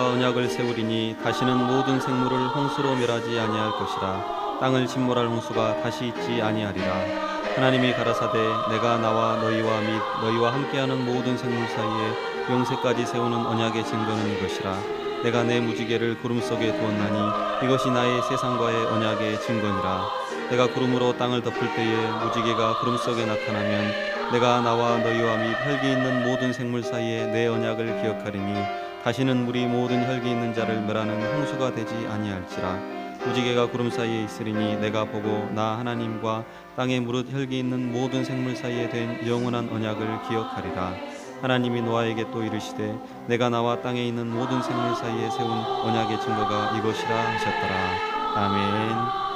하나님과 언약을 세우리니 다시는 모든 생물을 홍수로 멸하지 아니할 것이라. 땅을 침몰할 홍수가 다시 있지 아니하리라. 하나님이 가라사대 내가 나와 너희와 및 너희와 함께하는 모든 생물 사이에 영세까지 세우는 언약의 증거는 이것이라. 내가 내 무지개를 구름 속에 두었나니 이것이 나의 세상과의 언약의 증거니라. 내가 구름으로 땅을 덮을 때에 무지개가 구름 속에 나타나면 내가 나와 너희와 및 혈기 있는 모든 생물 사이에 내 언약을 기억하리니 다시는 물이 모든 혈기 있는 자를 멸하는 홍수가 되지 아니할지라. 무지개가 구름 사이에 있으리니 내가 보고 나 하나님과 땅에 무릇 혈기 있는 모든 생물 사이에 된 영원한 언약을 기억하리라. 하나님이 노아에게 또 이르시되 내가 나와 땅에 있는 모든 생물 사이에 세운 언약의 증거가 이것이라 하셨더라. 아멘.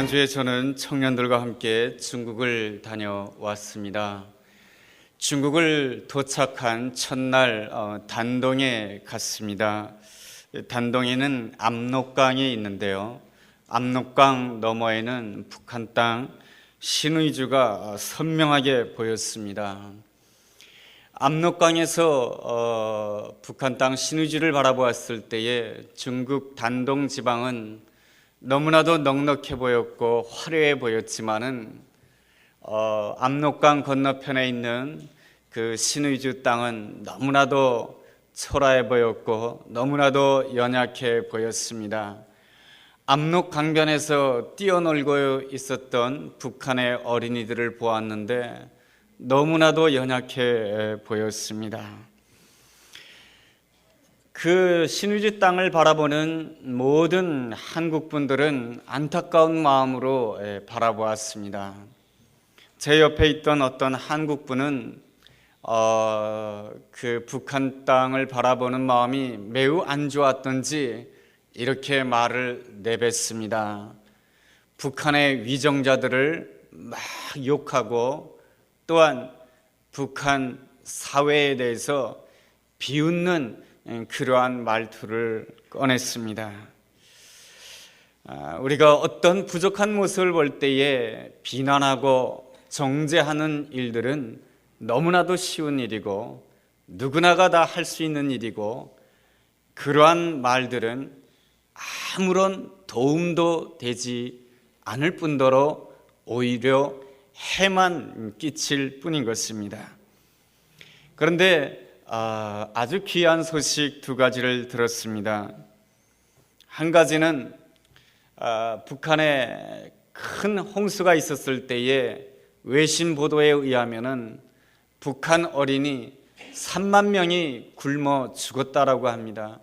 지난주에 저는 청년들과 함께 중국을 다녀왔습니다. 중국을 도착한 첫날 단동에 갔습니다. 단동에는 압록강이 있는데요. 압록강 너머에는 북한 땅 신의주가 선명하게 보였습니다. 압록강에서 북한 땅 신의주를 바라보았을 때에 중국 단동 지방은 너무나도 넉넉해 보였고 화려해 보였지만은 압록강 건너편에 있는 그 신의주 땅은 너무나도 초라해 보였고 너무나도 연약해 보였습니다. 압록강변에서 뛰어놀고 있었던 북한의 어린이들을 보았는데 너무나도 연약해 보였습니다. 그 신의주 땅을 바라보는 모든 한국 분들은 안타까운 마음으로 바라보았습니다. 제 옆에 있던 어떤 한국 분은 그 북한 땅을 바라보는 마음이 매우 안 좋았던지 이렇게 말을 내뱉습니다. 북한의 위정자들을 막 욕하고 또한 북한 사회에 대해서 비웃는 그러한 말투를 꺼냈습니다. 우리가 어떤 부족한 모습을 볼 때에 비난하고 정죄하는 일들은 너무나도 쉬운 일이고 누구나가 다 할 수 있는 일이고 그러한 말들은 아무런 도움도 되지 않을 뿐더러 오히려 해만 끼칠 뿐인 것입니다. 그런데 아주 귀한 소식 두 가지를 들었습니다. 한 가지는 북한의 큰 홍수가 있었을 때에 외신 보도에 의하면은 북한 어린이 3만 명이 굶어 죽었다라고 합니다.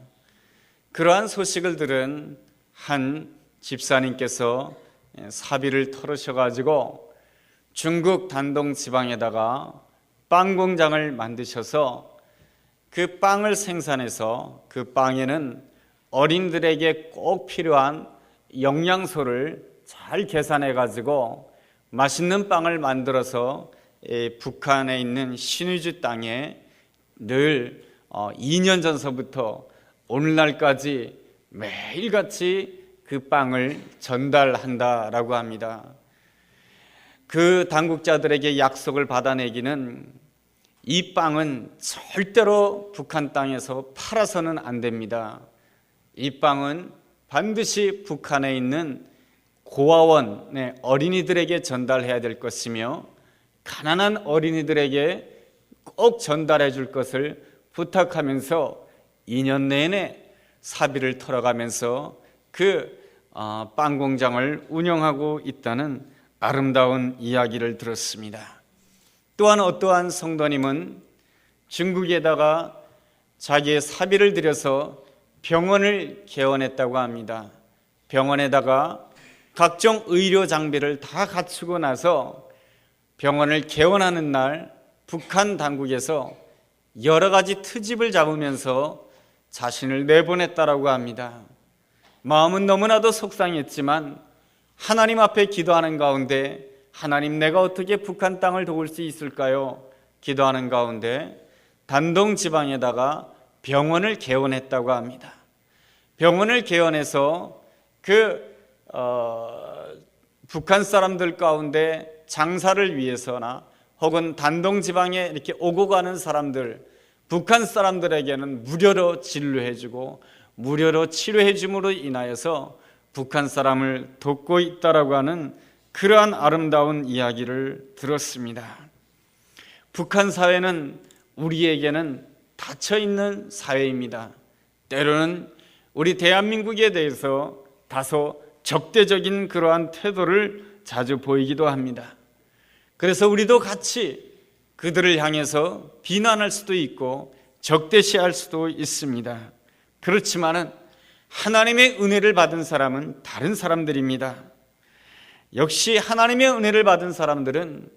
그러한 소식을 들은 한 집사님께서 사비를 털으셔가지고 중국 단동 지방에다가 빵 공장을 만드셔서 그 빵을 생산해서 그 빵에는 어린들에게 꼭 필요한 영양소를 잘 계산해가지고 맛있는 빵을 만들어서 북한에 있는 신의주 땅에 늘 2년 전서부터 오늘날까지 매일같이 그 빵을 전달한다라고 합니다. 그 당국자들에게 약속을 받아내기는 이 빵은 절대로 북한 땅에서 팔아서는 안 됩니다. 이 빵은 반드시 북한에 있는 고아원의 어린이들에게 전달해야 될 것이며 가난한 어린이들에게 꼭 전달해 줄 것을 부탁하면서 2년 내내 사비를 털어가면서 그 빵 공장을 운영하고 있다는 아름다운 이야기를 들었습니다. 또한 어떠한 성도님은 중국에다가 자기의 사비를 들여서 병원을 개원했다고 합니다. 병원에다가 각종 의료 장비를 다 갖추고 나서 병원을 개원하는 날 북한 당국에서 여러 가지 트집을 잡으면서 자신을 내보냈다라고 합니다. 마음은 너무나도 속상했지만 하나님 앞에 기도하는 가운데 하나님, 내가 어떻게 북한 땅을 도울 수 있을까요? 기도하는 가운데 단동 지방에다가 병원을 개원했다고 합니다. 병원을 개원해서 북한 사람들 가운데 장사를 위해서나 혹은 단동 지방에 이렇게 오고 가는 사람들, 북한 사람들에게는 무료로 진료해주고 무료로 치료해줌으로 인하여서 북한 사람을 돕고 있다라고 하는 그러한 아름다운 이야기를 들었습니다. 북한 사회는 우리에게는 닫혀있는 사회입니다. 때로는 우리 대한민국에 대해서 다소 적대적인 그러한 태도를 자주 보이기도 합니다. 그래서 우리도 같이 그들을 향해서 비난할 수도 있고 적대시할 수도 있습니다. 그렇지만은 하나님의 은혜를 받은 사람은 다른 사람들입니다. 역시 하나님의 은혜를 받은 사람들은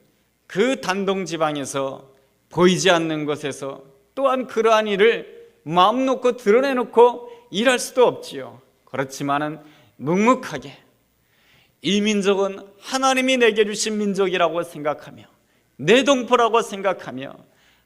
그 단동 지방에서 보이지 않는 곳에서 또한 그러한 일을 마음 놓고 드러내놓고 일할 수도 없지요. 그렇지만은 묵묵하게 이 민족은 하나님이 내게 주신 민족이라고 생각하며 내 동포라고 생각하며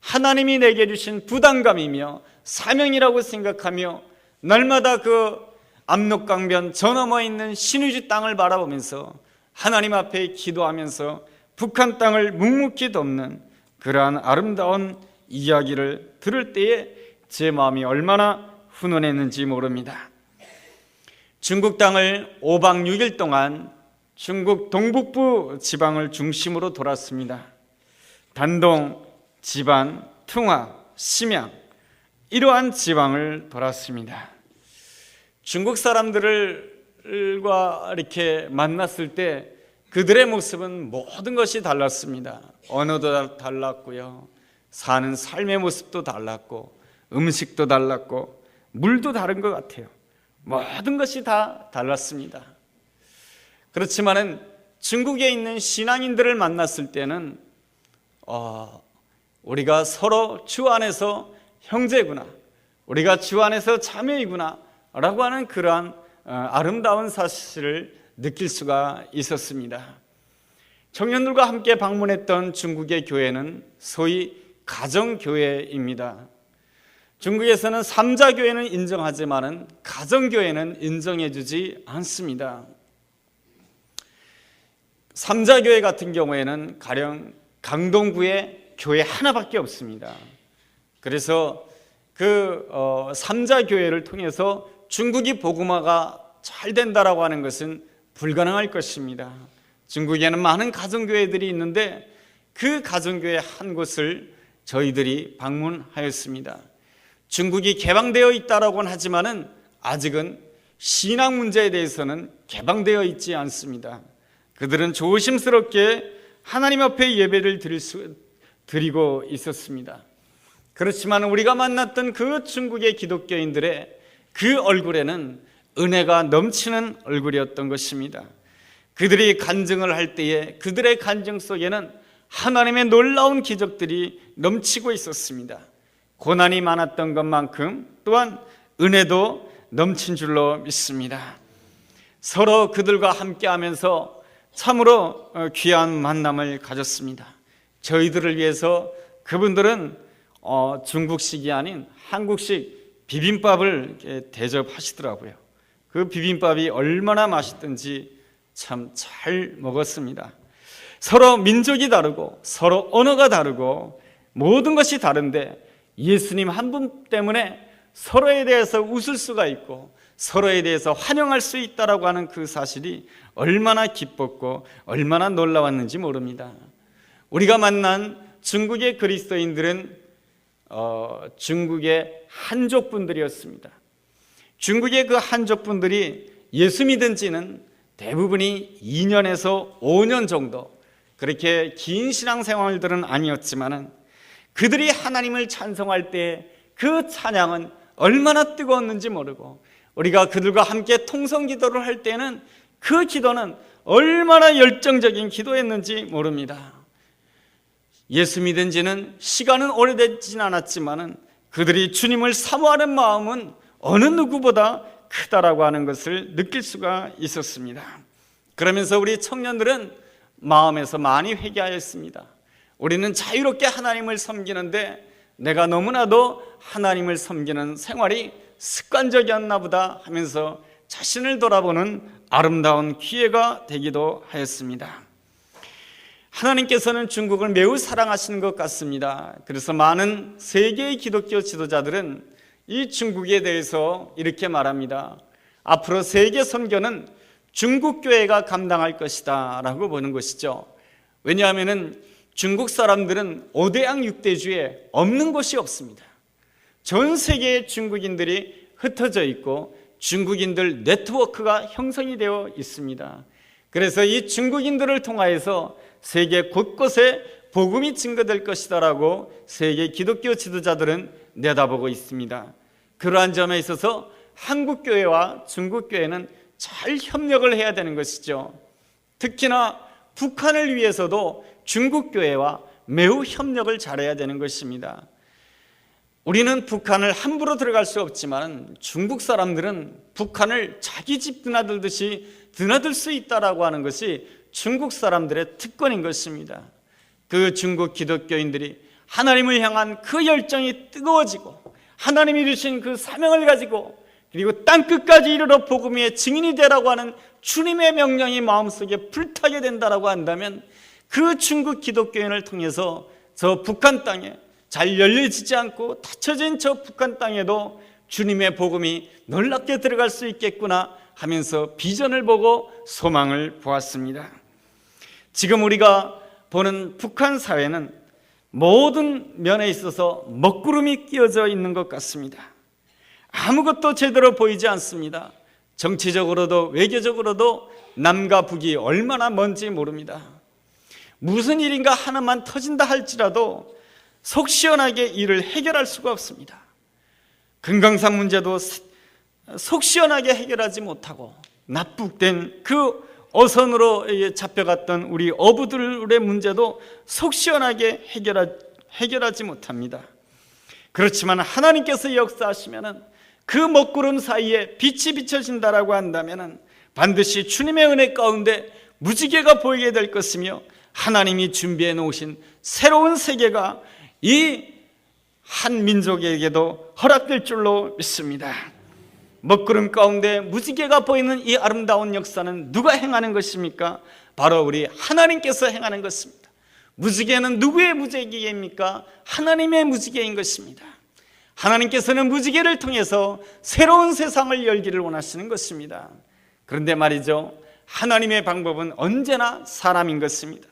하나님이 내게 주신 부담감이며 사명이라고 생각하며 날마다 그 압록강변 저 너머 있는 신의주 땅을 바라보면서 하나님 앞에 기도하면서 북한 땅을 묵묵히 돕는 그러한 아름다운 이야기를 들을 때에 제 마음이 얼마나 훈훈했는지 모릅니다. 중국 땅을 5박 6일 동안 중국 동북부 지방을 중심으로 돌았습니다. 단동, 지반, 퉁화, 심양 이러한 지방을 돌았습니다. 중국 사람들과 이렇게 만났을 때 그들의 모습은 모든 것이 달랐습니다. 언어도 달랐고요, 사는 삶의 모습도 달랐고 음식도 달랐고 물도 다른 것 같아요. 모든 것이 다 달랐습니다. 그렇지만은 중국에 있는 신앙인들을 만났을 때는 우리가 서로 주 안에서 형제구나, 우리가 주 안에서 자매이구나 라고 하는 그러한 아름다운 사실을 느낄 수가 있었습니다. 청년들과 함께 방문했던 중국의 교회는 소위 가정교회입니다. 중국에서는 삼자교회는 인정하지만은 가정교회는 인정해주지 않습니다. 삼자교회 같은 경우에는 가령 강동구에 교회 하나밖에 없습니다. 그래서 그 삼자교회를 통해서 중국이 복음화가 잘 된다라고 하는 것은 불가능할 것입니다. 중국에는 많은 가정교회들이 있는데 그 가정교회 한 곳을 저희들이 방문하였습니다. 중국이 개방되어 있다라고는 하지만은 아직은 신앙 문제에 대해서는 개방되어 있지 않습니다. 그들은 조심스럽게 하나님 앞에 예배를 드리고 있었습니다. 그렇지만 우리가 만났던 그 중국의 기독교인들의 그 얼굴에는 은혜가 넘치는 얼굴이었던 것입니다. 그들이 간증을 할 때에 그들의 간증 속에는 하나님의 놀라운 기적들이 넘치고 있었습니다. 고난이 많았던 것만큼 또한 은혜도 넘친 줄로 믿습니다. 서로 그들과 함께하면서 참으로 귀한 만남을 가졌습니다. 저희들을 위해서 그분들은 중국식이 아닌 한국식 비빔밥을 이렇게 대접하시더라고요. 그 비빔밥이 얼마나 맛있던지 참 잘 먹었습니다. 서로 민족이 다르고 서로 언어가 다르고 모든 것이 다른데 예수님 한 분 때문에 서로에 대해서 웃을 수가 있고 서로에 대해서 환영할 수 있다라고 하는 그 사실이 얼마나 기뻤고 얼마나 놀라웠는지 모릅니다. 우리가 만난 중국의 그리스도인들은 중국의 한족 분들이었습니다. 중국의 그 한족 분들이 예수 믿은 지는 대부분이 2년에서 5년 정도, 그렇게 긴 신앙생활들은 아니었지만은 그들이 하나님을 찬송할 때 그 찬양은 얼마나 뜨거웠는지 모르고, 우리가 그들과 함께 통성 기도를 할 때는 그 기도는 얼마나 열정적인 기도였는지 모릅니다. 예수 믿은 지는 시간은 오래되진 않았지만은 그들이 주님을 사모하는 마음은 어느 누구보다 크다라고 하는 것을 느낄 수가 있었습니다. 그러면서 우리 청년들은 마음에서 많이 회개하였습니다. 우리는 자유롭게 하나님을 섬기는데 내가 너무나도 하나님을 섬기는 생활이 습관적이었나 보다 하면서 자신을 돌아보는 아름다운 기회가 되기도 하였습니다. 하나님께서는 중국을 매우 사랑하시는 것 같습니다. 그래서 많은 세계의 기독교 지도자들은 이 중국에 대해서 이렇게 말합니다. 앞으로 세계 선교는 중국 교회가 감당할 것이다 라고 보는 것이죠. 왜냐하면 중국 사람들은 5대양 6대주에 없는 곳이 없습니다. 전 세계의 중국인들이 흩어져 있고 중국인들 네트워크가 형성이 되어 있습니다. 그래서 이 중국인들을 통하여서 세계 곳곳에 복음이 증거될 것이다라고 세계 기독교 지도자들은 내다보고 있습니다. 그러한 점에 있어서 한국교회와 중국교회는 잘 협력을 해야 되는 것이죠. 특히나 북한을 위해서도 중국교회와 매우 협력을 잘해야 되는 것입니다. 우리는 북한을 함부로 들어갈 수 없지만 중국 사람들은 북한을 자기 집 드나들듯이 드나들 수 있다라고 하는 것이 중국 사람들의 특권인 것입니다. 그 중국 기독교인들이 하나님을 향한 그 열정이 뜨거워지고 하나님이 주신 그 사명을 가지고 그리고 땅끝까지 이르러 복음의 증인이 되라고 하는 주님의 명령이 마음속에 불타게 된다라고 한다면 그 중국 기독교인을 통해서 저 북한 땅에 잘 열려지지 않고 닫혀진 저 북한 땅에도 주님의 복음이 놀랍게 들어갈 수 있겠구나 하면서 비전을 보고 소망을 보았습니다. 지금 우리가 보는 북한 사회는 모든 면에 있어서 먹구름이 끼어져 있는 것 같습니다. 아무것도 제대로 보이지 않습니다. 정치적으로도 외교적으로도 남과 북이 얼마나 먼지 모릅니다. 무슨 일인가 하나만 터진다 할지라도 속 시원하게 일을 해결할 수가 없습니다. 금강산 문제도 속 시원하게 해결하지 못하고 납북된 그 어선으로 잡혀갔던 우리 어부들의 문제도 속 시원하게 해결하지 못합니다. 그렇지만 하나님께서 역사하시면은 그 먹구름 사이에 빛이 비춰진다라고 한다면은 반드시 주님의 은혜 가운데 무지개가 보이게 될 것이며 하나님이 준비해 놓으신 새로운 세계가 이 한 민족에게도 허락될 줄로 믿습니다. 먹구름 가운데 무지개가 보이는 이 아름다운 역사는 누가 행하는 것입니까? 바로 우리 하나님께서 행하는 것입니다. 무지개는 누구의 무지개입니까? 하나님의 무지개인 것입니다. 하나님께서는 무지개를 통해서 새로운 세상을 열기를 원하시는 것입니다. 그런데 말이죠, 하나님의 방법은 언제나 사람인 것입니다.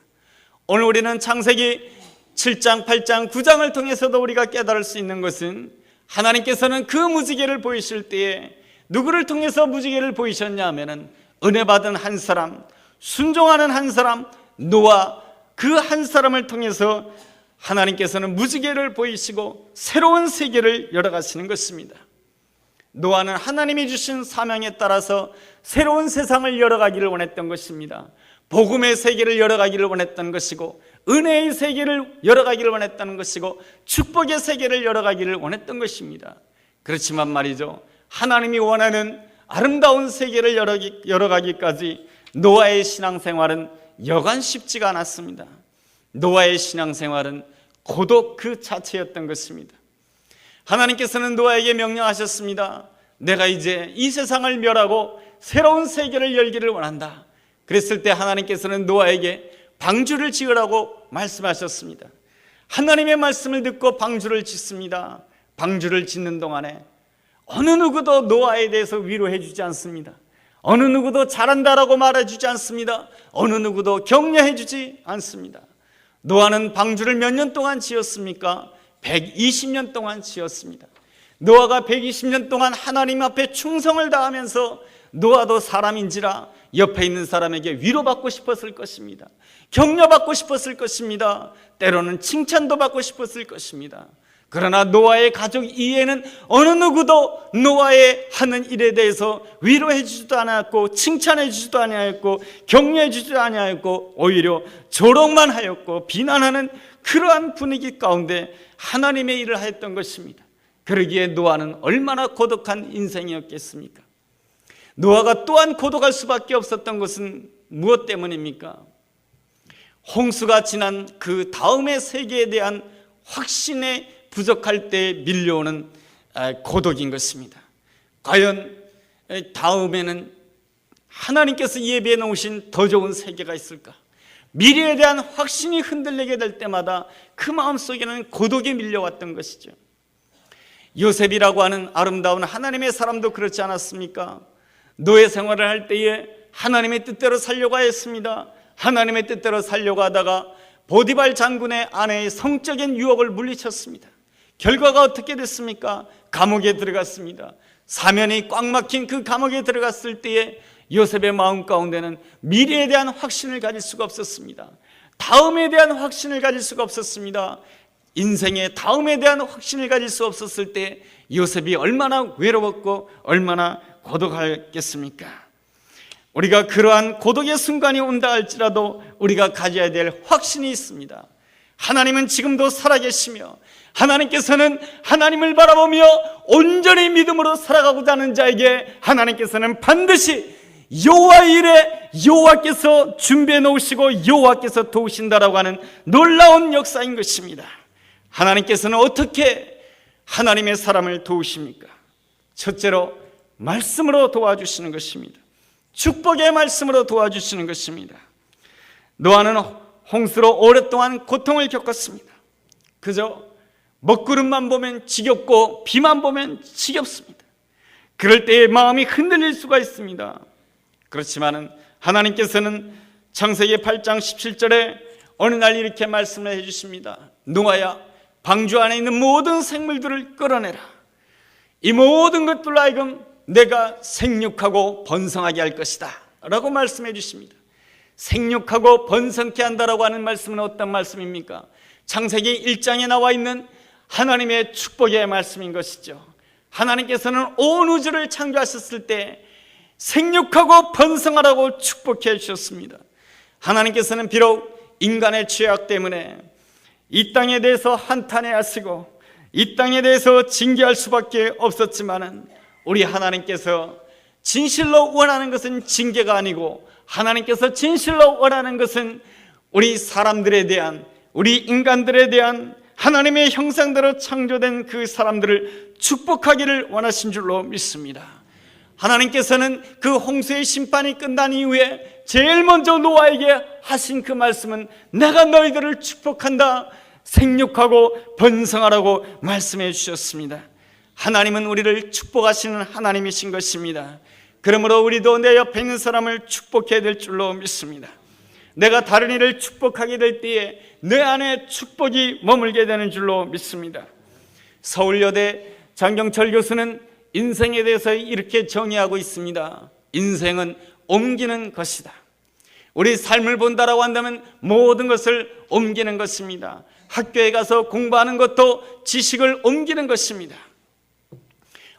오늘 우리는 창세기 7장, 8장, 9장을 통해서도 우리가 깨달을 수 있는 것은 하나님께서는 그 무지개를 보이실 때에 누구를 통해서 무지개를 보이셨냐 하면은 은혜 받은 한 사람, 순종하는 한 사람 노아, 그 한 사람을 통해서 하나님께서는 무지개를 보이시고 새로운 세계를 열어가시는 것입니다. 노아는 하나님이 주신 사명에 따라서 새로운 세상을 열어가기를 원했던 것입니다. 복음의 세계를 열어가기를 원했던 것이고, 은혜의 세계를 열어가기를 원했다는 것이고, 축복의 세계를 열어가기를 원했던 것입니다. 그렇지만 말이죠, 하나님이 원하는 아름다운 세계를 열어가기까지 노아의 신앙생활은 여간 쉽지가 않았습니다. 노아의 신앙생활은 고독 그 자체였던 것입니다. 하나님께서는 노아에게 명령하셨습니다. 내가 이제 이 세상을 멸하고 새로운 세계를 열기를 원한다. 그랬을 때 하나님께서는 노아에게 방주를 지으라고 말씀하셨습니다. 하나님의 말씀을 듣고 방주를 짓습니다. 방주를 짓는 동안에 어느 누구도 노아에 대해서 위로해 주지 않습니다. 어느 누구도 잘한다라고 말해주지 않습니다. 어느 누구도 격려해 주지 않습니다. 노아는 방주를 몇 년 동안 지었습니까? 120년 동안 지었습니다. 노아가 120년 동안 하나님 앞에 충성을 다하면서 노아도 사람인지라 옆에 있는 사람에게 위로받고 싶었을 것입니다. 격려받고 싶었을 것입니다. 때로는 칭찬도 받고 싶었을 것입니다. 그러나 노아의 가족 이해는 어느 누구도 노아의 하는 일에 대해서 위로해 주지도 않았고, 칭찬해 주지도 않았고, 격려해 주지도 않았고, 오히려 조롱만 하였고 비난하는 그러한 분위기 가운데 하나님의 일을 하였던 것입니다. 그러기에 노아는 얼마나 고독한 인생이었겠습니까? 노아가 또한 고독할 수밖에 없었던 것은 무엇 때문입니까? 홍수가 지난 그 다음의 세계에 대한 확신에 부족할 때 밀려오는 고독인 것입니다. 과연 다음에는 하나님께서 예비해 놓으신 더 좋은 세계가 있을까? 미래에 대한 확신이 흔들리게 될 때마다 그 마음속에는 고독이 밀려왔던 것이죠. 요셉이라고 하는 아름다운 하나님의 사람도 그렇지 않았습니까? 노예 생활을 할 때에 하나님의 뜻대로 살려고 했습니다. 하나님의 뜻대로 살려고 하다가 보디발 장군의 아내의 성적인 유혹을 물리쳤습니다. 결과가 어떻게 됐습니까? 감옥에 들어갔습니다. 사면이 꽉 막힌 그 감옥에 들어갔을 때에 요셉의 마음 가운데는 미래에 대한 확신을 가질 수가 없었습니다. 다음에 대한 확신을 가질 수가 없었습니다. 인생의 다음에 대한 확신을 가질 수 없었을 때 요셉이 얼마나 외로웠고 얼마나 고독하겠습니까? 우리가 그러한 고독의 순간이 온다 할지라도 우리가 가져야 될 확신이 있습니다. 하나님은 지금도 살아계시며 하나님께서는 하나님을 바라보며 온전히 믿음으로 살아가고자 하는 자에게 하나님께서는 반드시 여호와 일에 여호와께서 준비해 놓으시고 여호와께서 도우신다라고 하는 놀라운 역사인 것입니다. 하나님께서는 어떻게 하나님의 사람을 도우십니까? 첫째로 말씀으로 도와주시는 것입니다. 축복의 말씀으로 도와주시는 것입니다. 노아는 홍수로 오랫동안 고통을 겪었습니다. 그저 먹구름만 보면 지겹고 비만 보면 지겹습니다. 그럴 때의 마음이 흔들릴 수가 있습니다. 그렇지만 하나님께서는 창세기 8장 17절에 어느 날 이렇게 말씀을 해주십니다. 노아야, 방주 안에 있는 모든 생물들을 끌어내라. 이 모든 것들로 하여금 내가 생육하고 번성하게 할 것이다 라고 말씀해 주십니다. 생육하고 번성케 한다라고 하는 말씀은 어떤 말씀입니까? 창세기 1장에 나와 있는 하나님의 축복의 말씀인 것이죠. 하나님께서는 온 우주를 창조하셨을 때 생육하고 번성하라고 축복해 주셨습니다. 하나님께서는 비록 인간의 죄악 때문에 이 땅에 대해서 한탄해하시고 이 땅에 대해서 징계할 수밖에 없었지만 우리 하나님께서 진실로 원하는 것은 징계가 아니고 하나님께서 진실로 원하는 것은 우리 사람들에 대한, 우리 인간들에 대한 하나님의 형상대로 창조된 그 사람들을 축복하기를 원하신 줄로 믿습니다. 하나님께서는 그 홍수의 심판이 끝난 이후에 제일 먼저 노아에게 하신 그 말씀은 내가 너희들을 축복한다, 생육하고 번성하라고 말씀해 주셨습니다. 하나님은 우리를 축복하시는 하나님이신 것입니다. 그러므로 우리도 내 옆에 있는 사람을 축복해야 될 줄로 믿습니다. 내가 다른 이를 축복하게 될 때에 내 안에 축복이 머물게 되는 줄로 믿습니다. 서울여대 장경철 교수는 인생에 대해서 이렇게 정의하고 있습니다. 인생은 옮기는 것이다. 우리 삶을 본다라고 한다면 모든 것을 옮기는 것입니다. 학교에 가서 공부하는 것도 지식을 옮기는 것입니다.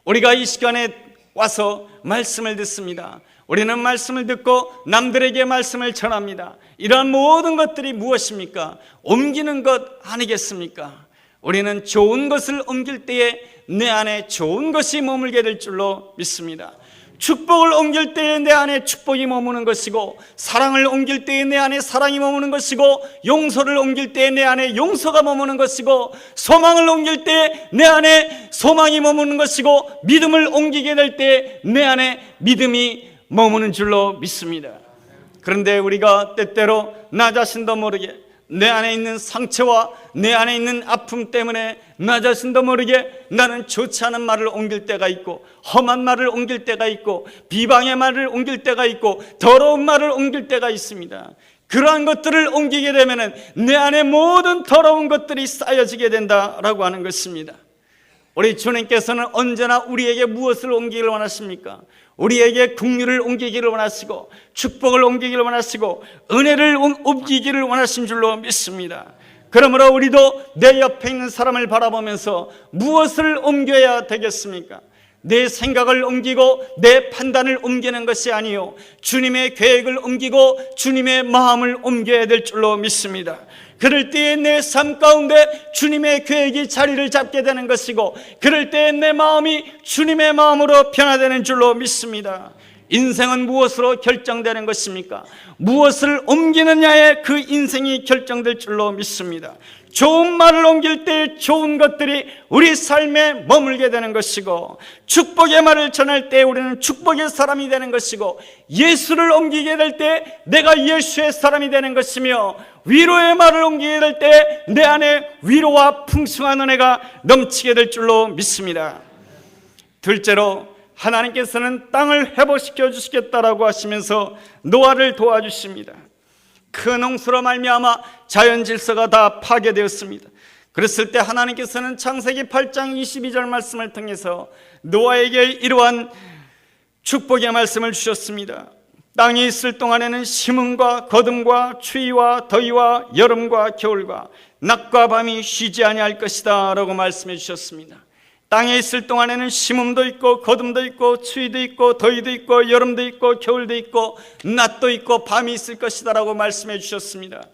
우리가 이 시간에 와서 말씀을 듣습니다. 우리는 말씀을 듣고 남들에게 말씀을 전합니다. 이러한 모든 것들이 무엇입니까? 옮기는 것 아니겠습니까? 우리는 좋은 것을 옮길 때에 내 안에 좋은 것이 머물게 될 줄로 믿습니다. 축복을 옮길 때에 내 안에 축복이 머무는 것이고, 사랑을 옮길 때에 내 안에 사랑이 머무는 것이고, 용서를 옮길 때에 내 안에 용서가 머무는 것이고, 소망을 옮길 때에 내 안에 소망이 머무는 것이고, 믿음을 옮기게 될 때에 내 안에 믿음이 머무는 줄로 믿습니다. 그런데 우리가 때때로 나 자신도 모르게 내 안에 있는 상처와 내 안에 있는 아픔 때문에 나 자신도 모르게 나는 좋지 않은 말을 옮길 때가 있고, 험한 말을 옮길 때가 있고, 비방의 말을 옮길 때가 있고, 더러운 말을 옮길 때가 있습니다. 그러한 것들을 옮기게 되면 내 안에 모든 더러운 것들이 쌓여지게 된다라고 하는 것입니다. 우리 주님께서는 언제나 우리에게 무엇을 옮기기를 원하십니까? 우리에게 긍휼을 옮기기를 원하시고, 축복을 옮기기를 원하시고, 은혜를 옮기기를 원하신 줄로 믿습니다. 그러므로 우리도 내 옆에 있는 사람을 바라보면서 무엇을 옮겨야 되겠습니까? 내 생각을 옮기고 내 판단을 옮기는 것이 아니요, 주님의 계획을 옮기고 주님의 마음을 옮겨야 될 줄로 믿습니다. 그럴 때에 내 삶 가운데 주님의 계획이 자리를 잡게 되는 것이고, 그럴 때에 내 마음이 주님의 마음으로 변화되는 줄로 믿습니다. 인생은 무엇으로 결정되는 것입니까? 무엇을 옮기느냐에 그 인생이 결정될 줄로 믿습니다. 좋은 말을 옮길 때 좋은 것들이 우리 삶에 머물게 되는 것이고, 축복의 말을 전할 때 우리는 축복의 사람이 되는 것이고, 예수를 옮기게 될 때 내가 예수의 사람이 되는 것이며, 위로의 말을 옮기게 될 때 내 안에 위로와 풍성한 은혜가 넘치게 될 줄로 믿습니다. 둘째로, 하나님께서는 땅을 회복시켜 주시겠다라고 하시면서 노아를 도와주십니다. 큰 홍수로 말미암아 자연 질서가 다 파괴되었습니다. 그랬을 때 하나님께서는 창세기 8장 22절 말씀을 통해서 노아에게 이러한 축복의 말씀을 주셨습니다. 땅이 있을 동안에는 심음과 거둠과 추위와 더위와 여름과 겨울과 낮과 밤이 쉬지 아니할 것이다 라고 말씀해 주셨습니다. 땅에 있을 동안에는 심음도 있고 거둠도 있고 추위도 있고 더위도 있고 여름도 있고 겨울도 있고 낮도 있고 밤이 있을 것이다 라고 말씀해 주셨습니다.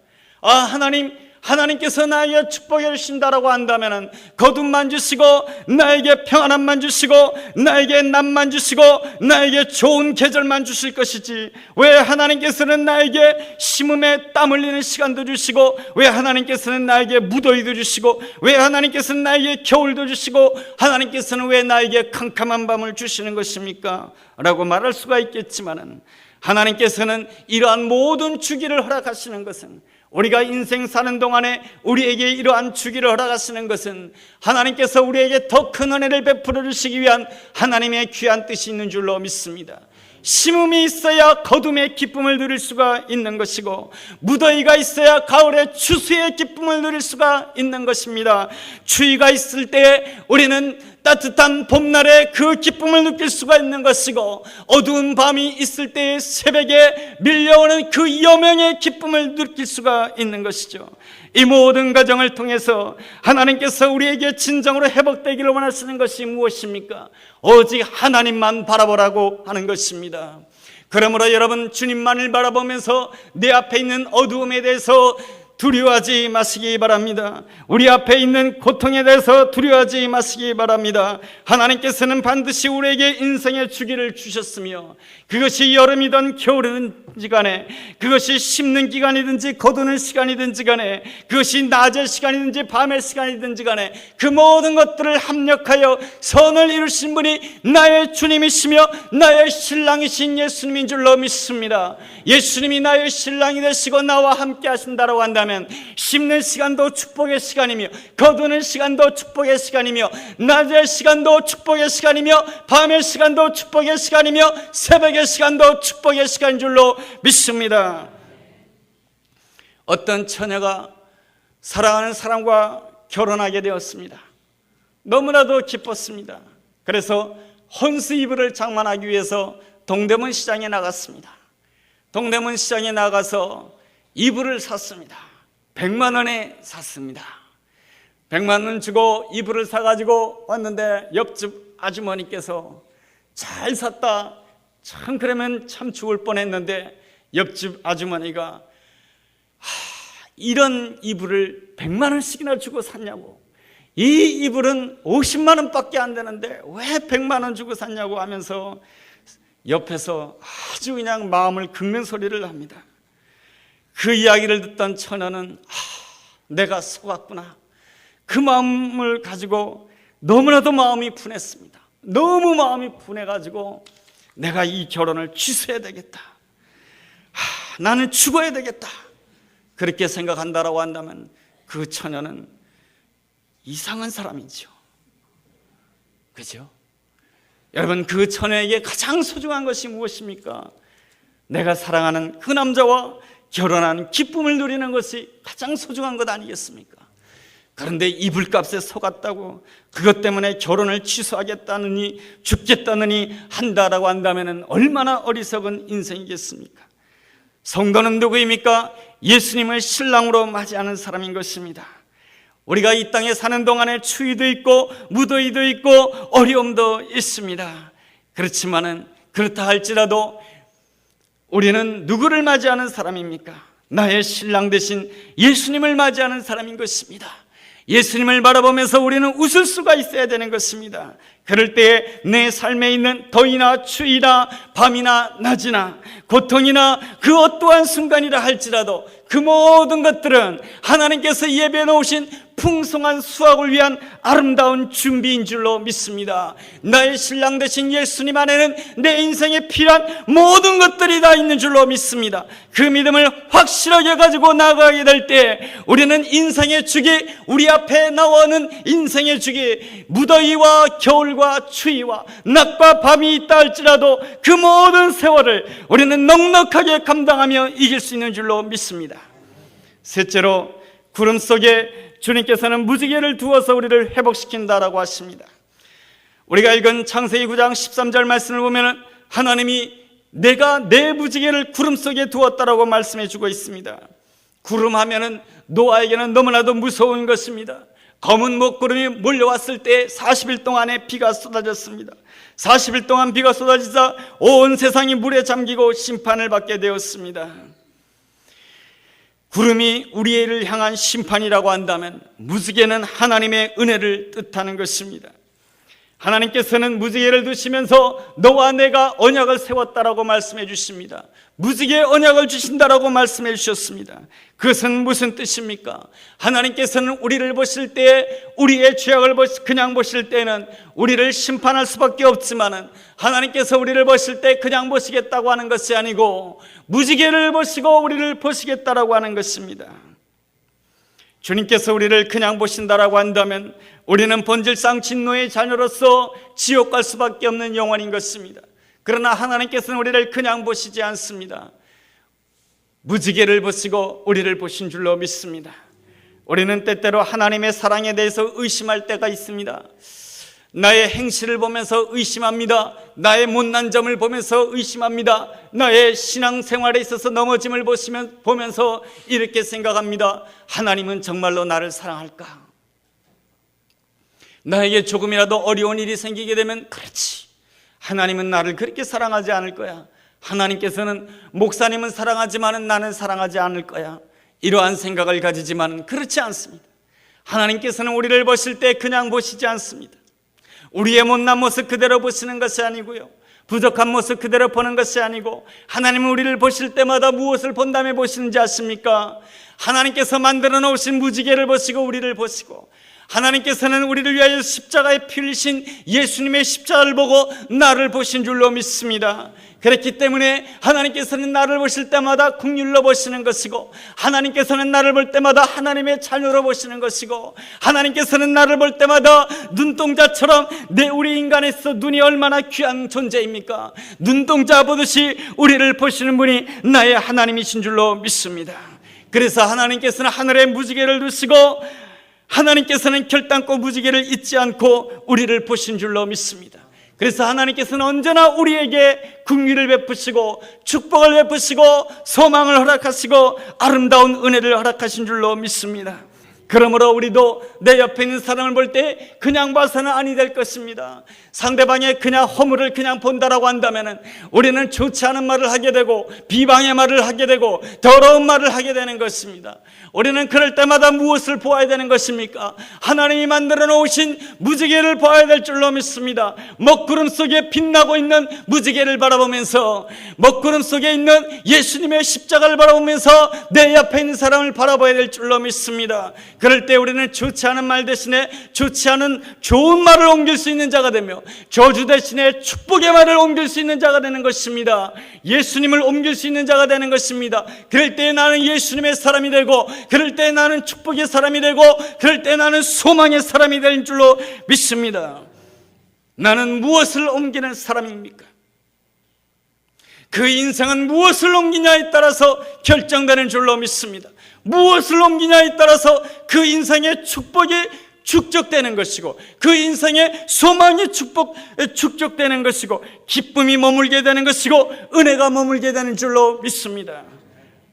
하나님께서 나에게 축복해 주신다라고 한다면 거둠만 주시고 나에게 평안함만 주시고 나에게 낮만 주시고 나에게 좋은 계절만 주실 것이지, 왜 하나님께서는 나에게 심음에 땀 흘리는 시간도 주시고, 왜 하나님께서는 나에게 무더위도 주시고, 왜 하나님께서는 나에게 겨울도 주시고, 하나님께서는 왜 나에게 캄캄한 밤을 주시는 것입니까? 라고 말할 수가 있겠지만은, 하나님께서는 이러한 모든 주기를 허락하시는 것은, 우리가 인생 사는 동안에 우리에게 이러한 주기를 허락하시는 것은 하나님께서 우리에게 더 큰 은혜를 베풀어 주시기 위한 하나님의 귀한 뜻이 있는 줄로 믿습니다. 심음이 있어야 거둠의 기쁨을 누릴 수가 있는 것이고, 무더위가 있어야 가을의 추수의 기쁨을 누릴 수가 있는 것입니다. 추위가 있을 때 우리는 따뜻한 봄날에 그 기쁨을 느낄 수가 있는 것이고, 어두운 밤이 있을 때 새벽에 밀려오는 그 여명의 기쁨을 느낄 수가 있는 것이죠. 이 모든 과정을 통해서 하나님께서 우리에게 진정으로 회복되기를 원하시는 것이 무엇입니까? 오직 하나님만 바라보라고 하는 것입니다. 그러므로 여러분, 주님만을 바라보면서 내 앞에 있는 어두움에 대해서 두려워하지 마시기 바랍니다. 우리 앞에 있는 고통에 대해서 두려워하지 마시기 바랍니다. 하나님께서는 반드시 우리에게 인생의 주기를 주셨으며, 그것이 여름이든 겨울이든지 간에, 그것이 심는 기간이든지 거두는 시간이든지 간에, 그것이 낮의 시간이든지 밤의 시간이든지 간에 그 모든 것들을 합력하여 선을 이루신 분이 나의 주님이시며 나의 신랑이신 예수님인 줄로 믿습니다. 예수님이 나의 신랑이 되시고 나와 함께 하신다라고 한다면 심는 시간도 축복의 시간이며, 거두는 시간도 축복의 시간이며, 낮의 시간도 축복의 시간이며, 밤의 시간도 축복의 시간이며, 새벽의 시간도 축복의 시간인 줄로 믿습니다. 어떤 처녀가 사랑하는 사람과 결혼하게 되었습니다. 너무나도 기뻤습니다. 그래서 혼수 이불을 장만하기 위해서 동대문 시장에 나갔습니다. 동대문 시장에 나가서 이불을 샀습니다. 100만 원에 샀습니다. 100만 원 주고 이불을 사가지고 왔는데 옆집 아주머니께서 잘 샀다, 참 그러면 참 죽을 뻔했는데 옆집 아주머니가 이런 이불을 100만 원씩이나 주고 샀냐고, 이 이불은 50만 원밖에 안 되는데 왜 100만 원 주고 샀냐고 하면서 옆에서 아주 그냥 마음을 긁는 소리를 합니다. 그 이야기를 듣던 처녀는 내가 속았구나, 그 마음을 가지고 너무나도 마음이 분했습니다. 너무 마음이 분해가지고 내가 이 결혼을 취소해야 되겠다, 나는 죽어야 되겠다, 그렇게 생각한다라고 한다면 그 처녀는 이상한 사람이죠. 그죠? 여러분, 그 처녀에게 가장 소중한 것이 무엇입니까? 내가 사랑하는 그 남자와 결혼하는 기쁨을 누리는 것이 가장 소중한 것 아니겠습니까? 그런데 이불값에 속았다고 그것 때문에 결혼을 취소하겠다느니 죽겠다느니 한다라고 한다면 얼마나 어리석은 인생이겠습니까? 성도는 누구입니까? 예수님을 신랑으로 맞이하는 사람인 것입니다. 우리가 이 땅에 사는 동안에 추위도 있고 무더위도 있고 어려움도 있습니다. 그렇지만은 그렇다 할지라도 우리는 누구를 맞이하는 사람입니까? 나의 신랑 되신 예수님을 맞이하는 사람인 것입니다. 예수님을 바라보면서 우리는 웃을 수가 있어야 되는 것입니다. 그럴 때에 내 삶에 있는 더위나 추위나 밤이나 낮이나 고통이나 그 어떠한 순간이라 할지라도 그 모든 것들은 하나님께서 예배해 놓으신 풍성한 수확을 위한 아름다운 준비인 줄로 믿습니다. 나의 신랑 되신 예수님 안에는 내 인생에 필요한 모든 것들이 다 있는 줄로 믿습니다. 그 믿음을 확실하게 가지고 나아가게 될 때 우리는 인생의 주기, 우리 앞에 나오는 인생의 주기, 무더위와 겨울과 추위와 낮과 밤이 있다 할지라도 그 모든 세월을 우리는 넉넉하게 감당하며 이길 수 있는 줄로 믿습니다. 셋째로, 구름 속에 주님께서는 무지개를 두어서 우리를 회복시킨다라고 하십니다. 우리가 읽은 창세기 9장 13절 말씀을 보면 하나님이 내가 내 무지개를 구름 속에 두었다라고 말씀해 주고 있습니다. 구름 하면은 노아에게는 너무나도 무서운 것입니다. 검은 먹구름이 몰려왔을 때 40일 동안에 비가 쏟아졌습니다. 40일 동안 비가 쏟아지자 온 세상이 물에 잠기고 심판을 받게 되었습니다. 구름이 우리를 향한 심판이라고 한다면 무지개는 하나님의 은혜를 뜻하는 것입니다. 하나님께서는 무지개를 두시면서 너와 내가 언약을 세웠다라고 말씀해 주십니다. 무지개의 언약을 주신다라고 말씀해 주셨습니다. 그것은 무슨 뜻입니까? 하나님께서는 우리를 보실 때 우리의 죄악을 그냥 보실 때는 우리를 심판할 수밖에 없지만은 하나님께서 우리를 보실 때 그냥 보시겠다고 하는 것이 아니고 무지개를 보시고 우리를 보시겠다라고 하는 것입니다. 주님께서 우리를 그냥 보신다라고 한다면 우리는 본질상 진노의 자녀로서 지옥 갈 수밖에 없는 영혼인 것입니다. 그러나 하나님께서는 우리를 그냥 보시지 않습니다. 무지개를 보시고 우리를 보신 줄로 믿습니다. 우리는 때때로 하나님의 사랑에 대해서 의심할 때가 있습니다. 나의 행실을 보면서 의심합니다. 나의 못난 점을 보면서 의심합니다. 나의 신앙생활에 있어서 넘어짐을 보면서 이렇게 생각합니다. 하나님은 정말로 나를 사랑할까? 나에게 조금이라도 어려운 일이 생기게 되면 그렇지, 하나님은 나를 그렇게 사랑하지 않을 거야. 하나님께서는 목사님은 사랑하지만 나는 사랑하지 않을 거야. 이러한 생각을 가지지만 그렇지 않습니다. 하나님께서는 우리를 보실 때 그냥 보시지 않습니다. 우리의 못난 모습 그대로 보시는 것이 아니고요, 부족한 모습 그대로 보는 것이 아니고 하나님은 우리를 보실 때마다 무엇을 본다며 보시는지 아십니까? 하나님께서 만들어 놓으신 무지개를 보시고 우리를 보시고 하나님께서는 우리를 위하여 십자가에 피 흘리신 예수님의 십자가를 보고 나를 보신 줄로 믿습니다. 그렇기 때문에 하나님께서는 나를 보실 때마다 긍휼로 보시는 것이고 하나님께서는 나를 볼 때마다 하나님의 자녀로 보시는 것이고 하나님께서는 나를 볼 때마다 눈동자처럼 우리 인간에서 눈이 얼마나 귀한 존재입니까? 눈동자 보듯이 우리를 보시는 분이 나의 하나님이신 줄로 믿습니다. 그래서 하나님께서는 하늘에 무지개를 두시고 하나님께서는 결단코 무지개를 잊지 않고 우리를 보신 줄로 믿습니다. 그래서 하나님께서는 언제나 우리에게 긍휼을 베푸시고 축복을 베푸시고 소망을 허락하시고 아름다운 은혜를 허락하신 줄로 믿습니다. 그러므로 우리도 내 옆에 있는 사람을 볼 때 그냥 봐서는 아니 될 것입니다. 상대방의 그냥 허물을 그냥 본다라고 한다면 우리는 좋지 않은 말을 하게 되고 비방의 말을 하게 되고 더러운 말을 하게 되는 것입니다. 우리는 그럴 때마다 무엇을 보아야 되는 것입니까? 하나님이 만들어 놓으신 무지개를 보아야 될 줄로 믿습니다. 먹구름 속에 빛나고 있는 무지개를 바라보면서, 먹구름 속에 있는 예수님의 십자가를 바라보면서 내 옆에 있는 사람을 바라봐야 될 줄로 믿습니다. 그럴 때 우리는 좋지 않은 말 대신에 좋지 않은 좋은 말을 옮길 수 있는 자가 되며 저주 대신에 축복의 말을 옮길 수 있는 자가 되는 것입니다. 예수님을 옮길 수 있는 자가 되는 것입니다. 그럴 때 나는 예수님의 사람이 되고, 그럴 때 나는 축복의 사람이 되고, 그럴 때 나는 소망의 사람이 될 줄로 믿습니다. 나는 무엇을 옮기는 사람입니까? 그 인생은 무엇을 옮기냐에 따라서 결정되는 줄로 믿습니다. 무엇을 옮기냐에 따라서 그 인생의 축복이 축적되는 것이고, 그 인생의 소망이 축적되는 것이고, 기쁨이 머물게 되는 것이고, 은혜가 머물게 되는 줄로 믿습니다.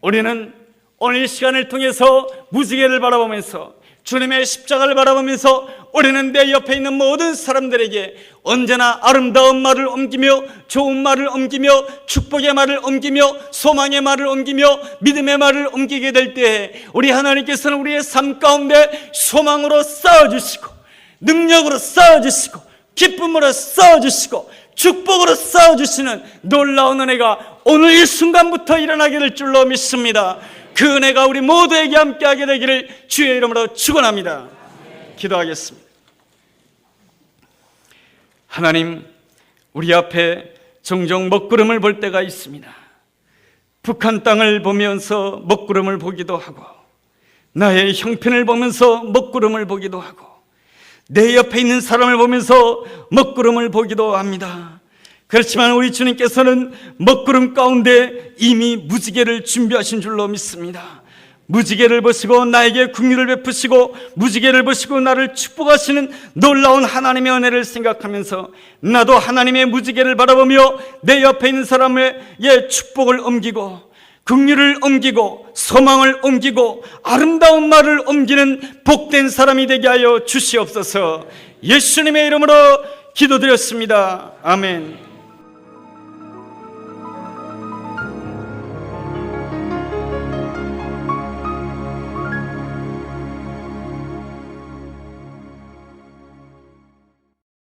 우리는 오늘 이 시간을 통해서 무지개를 바라보면서, 주님의 십자가를 바라보면서 우리는 내 옆에 있는 모든 사람들에게 언제나 아름다운 말을 옮기며 좋은 말을 옮기며 축복의 말을 옮기며 소망의 말을 옮기며 믿음의 말을 옮기게 될 때 우리 하나님께서는 우리의 삶 가운데 소망으로 쌓아주시고, 능력으로 쌓아주시고, 기쁨으로 쌓아주시고, 축복으로 쌓아주시는 놀라운 은혜가 오늘 이 순간부터 일어나게 될 줄로 믿습니다. 그 은혜가 우리 모두에게 함께하게 되기를 주의 이름으로 축원합니다. 기도하겠습니다. 하나님, 우리 앞에 종종 먹구름을 볼 때가 있습니다. 북한 땅을 보면서 먹구름을 보기도 하고, 나의 형편을 보면서 먹구름을 보기도 하고, 내 옆에 있는 사람을 보면서 먹구름을 보기도 합니다. 그렇지만 우리 주님께서는 먹구름 가운데 이미 무지개를 준비하신 줄로 믿습니다. 무지개를 보시고 나에게 긍휼을 베푸시고, 무지개를 보시고 나를 축복하시는 놀라운 하나님의 은혜를 생각하면서 나도 하나님의 무지개를 바라보며 내 옆에 있는 사람의 축복을 옮기고, 긍휼을 옮기고, 소망을 옮기고, 아름다운 말을 옮기는 복된 사람이 되게 하여 주시옵소서. 예수님의 이름으로 기도드렸습니다. 아멘.